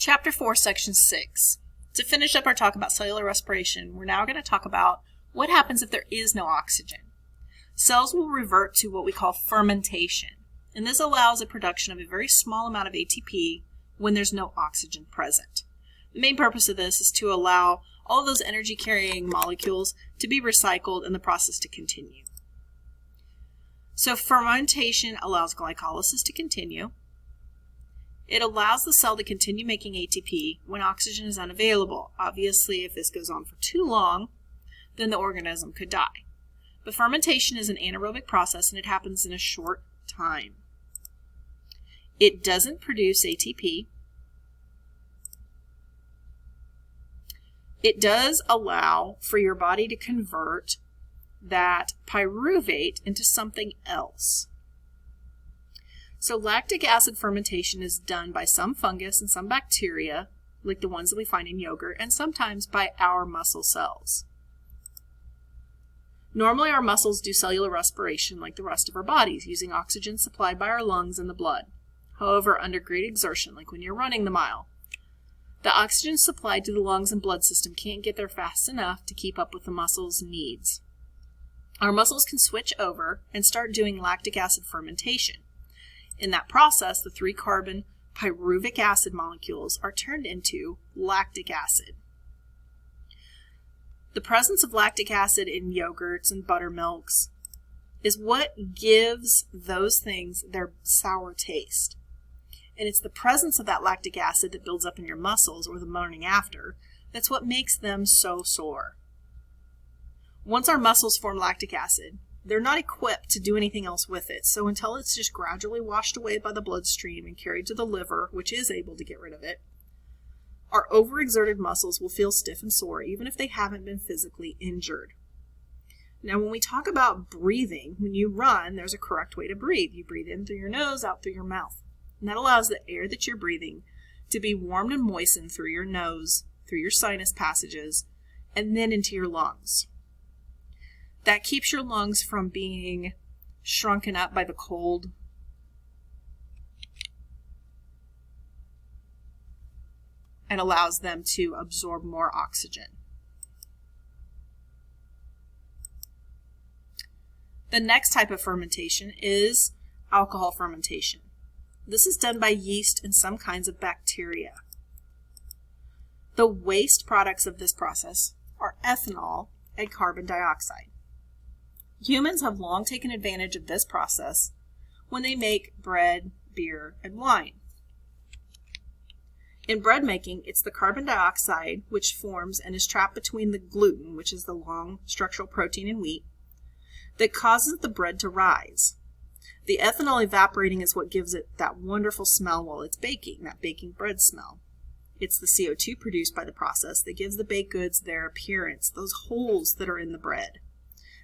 Chapter 4, Section 6. To finish up our talk about cellular respiration, we're now going to talk about what happens if there is no oxygen. Cells will revert to what we call fermentation, and this allows the production of a very small amount of ATP when there's no oxygen present. The main purpose of this is to allow all of those energy-carrying molecules to be recycled and the process to continue. So fermentation allows glycolysis to continue. It allows the cell to continue making ATP when oxygen is unavailable. Obviously, if this goes on for too long, then the organism could die. But fermentation is an anaerobic process and it happens in a short time. It doesn't produce ATP. It does allow for your body to convert that pyruvate into something else. So lactic acid fermentation is done by some fungus and some bacteria, like the ones that we find in yogurt, and sometimes by our muscle cells. Normally our muscles do cellular respiration like the rest of our bodies, using oxygen supplied by our lungs and the blood. However, under great exertion, like when you're running the mile, the oxygen supplied to the lungs and blood system can't get there fast enough to keep up with the muscles' needs. Our muscles can switch over and start doing lactic acid fermentation. In that process, the 3-carbon pyruvic acid molecules are turned into lactic acid. The presence of lactic acid in yogurts and buttermilks is what gives those things their sour taste. And it's the presence of that lactic acid that builds up in your muscles or the morning after that's what makes them so sore. Once our muscles form lactic acid, they're not equipped to do anything else with it. So until it's just gradually washed away by the bloodstream and carried to the liver, which is able to get rid of it, our overexerted muscles will feel stiff and sore even if they haven't been physically injured. Now when we talk about breathing, when you run, there's a correct way to breathe. You breathe in through your nose, out through your mouth. And that allows the air that you're breathing to be warmed and moistened through your nose, through your sinus passages, and then into your lungs. That keeps your lungs from being shrunken up by the cold and allows them to absorb more oxygen. The next type of fermentation is alcohol fermentation. This is done by yeast and some kinds of bacteria. The waste products of this process are ethanol and carbon dioxide. Humans have long taken advantage of this process when they make bread, beer, and wine. In bread making, it's the carbon dioxide which forms and is trapped between the gluten, which is the long structural protein in wheat, that causes the bread to rise. The ethanol evaporating is what gives it that wonderful smell while it's baking, that baking bread smell. It's the CO2 produced by the process that gives the baked goods their appearance, those holes that are in the bread.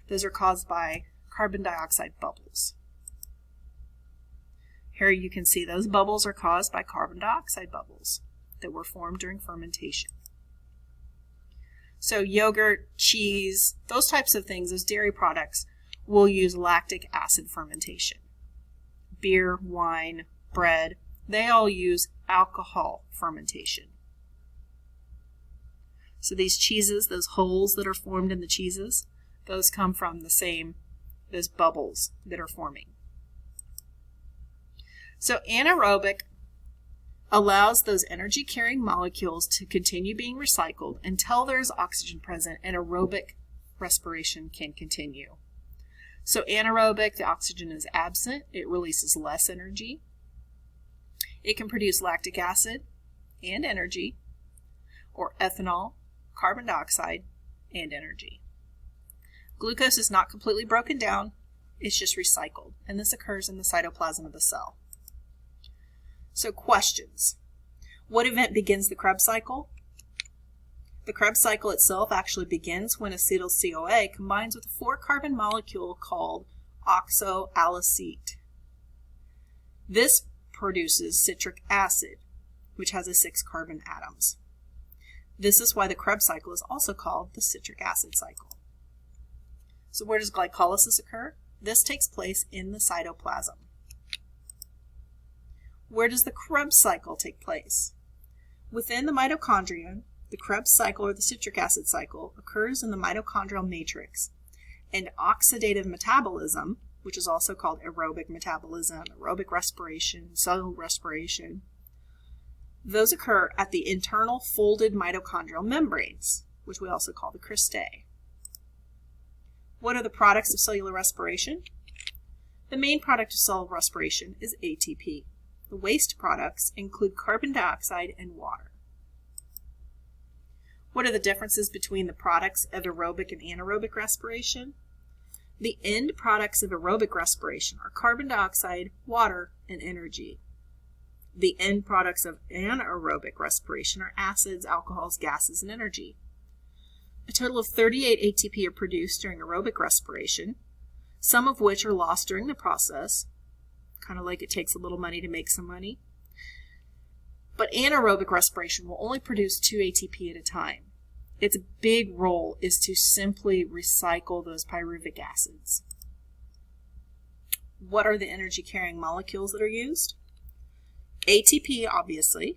Those are caused by carbon dioxide bubbles. Here you can see those bubbles are caused by carbon dioxide bubbles that were formed during fermentation. So yogurt, cheese, those types of things, those dairy products, will use lactic acid fermentation. Beer, wine, bread, they all use alcohol fermentation. So these cheeses, those holes that are formed in the cheeses, those come from those bubbles that are forming. So anaerobic allows those energy-carrying molecules to continue being recycled until there's oxygen present and aerobic respiration can continue. So anaerobic, the oxygen is absent, it releases less energy. It can produce lactic acid and energy, or ethanol, carbon dioxide, and energy. Glucose is not completely broken down, it's just recycled, and this occurs in the cytoplasm of the cell. So questions. What event begins the Krebs cycle? The Krebs cycle itself actually begins when acetyl-CoA combines with a 4-carbon molecule called oxoallicete. This produces citric acid, which has 6 carbon atoms. This is why the Krebs cycle is also called the citric acid cycle. So where does glycolysis occur? This takes place in the cytoplasm. Where does the Krebs cycle take place? Within the mitochondrion, the Krebs cycle or the citric acid cycle occurs in the mitochondrial matrix, and oxidative metabolism, which is also called aerobic metabolism, aerobic respiration, cellular respiration, those occur at the internal folded mitochondrial membranes, which we also call the cristae. What are the products of cellular respiration? The main product of cellular respiration is ATP. The waste products include carbon dioxide and water. What are the differences between the products of aerobic and anaerobic respiration? The end products of aerobic respiration are carbon dioxide, water, and energy. The end products of anaerobic respiration are acids, alcohols, gases, and energy. A total of 38 ATP are produced during aerobic respiration, some of which are lost during the process, kind of like it takes a little money to make some money. But anaerobic respiration will only produce 2 ATP at a time. Its big role is to simply recycle those pyruvic acids. What are the energy-carrying molecules that are used? ATP, obviously,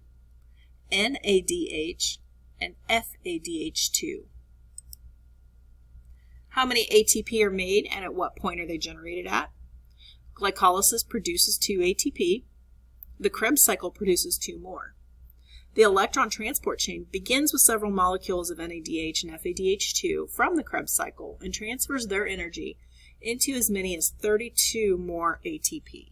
NADH, and FADH2. How many ATP are made and at what point are they generated at? Glycolysis produces 2 ATP. The Krebs cycle produces 2 more. The electron transport chain begins with several molecules of NADH and FADH2 from the Krebs cycle and transfers their energy into as many as 32 more ATP.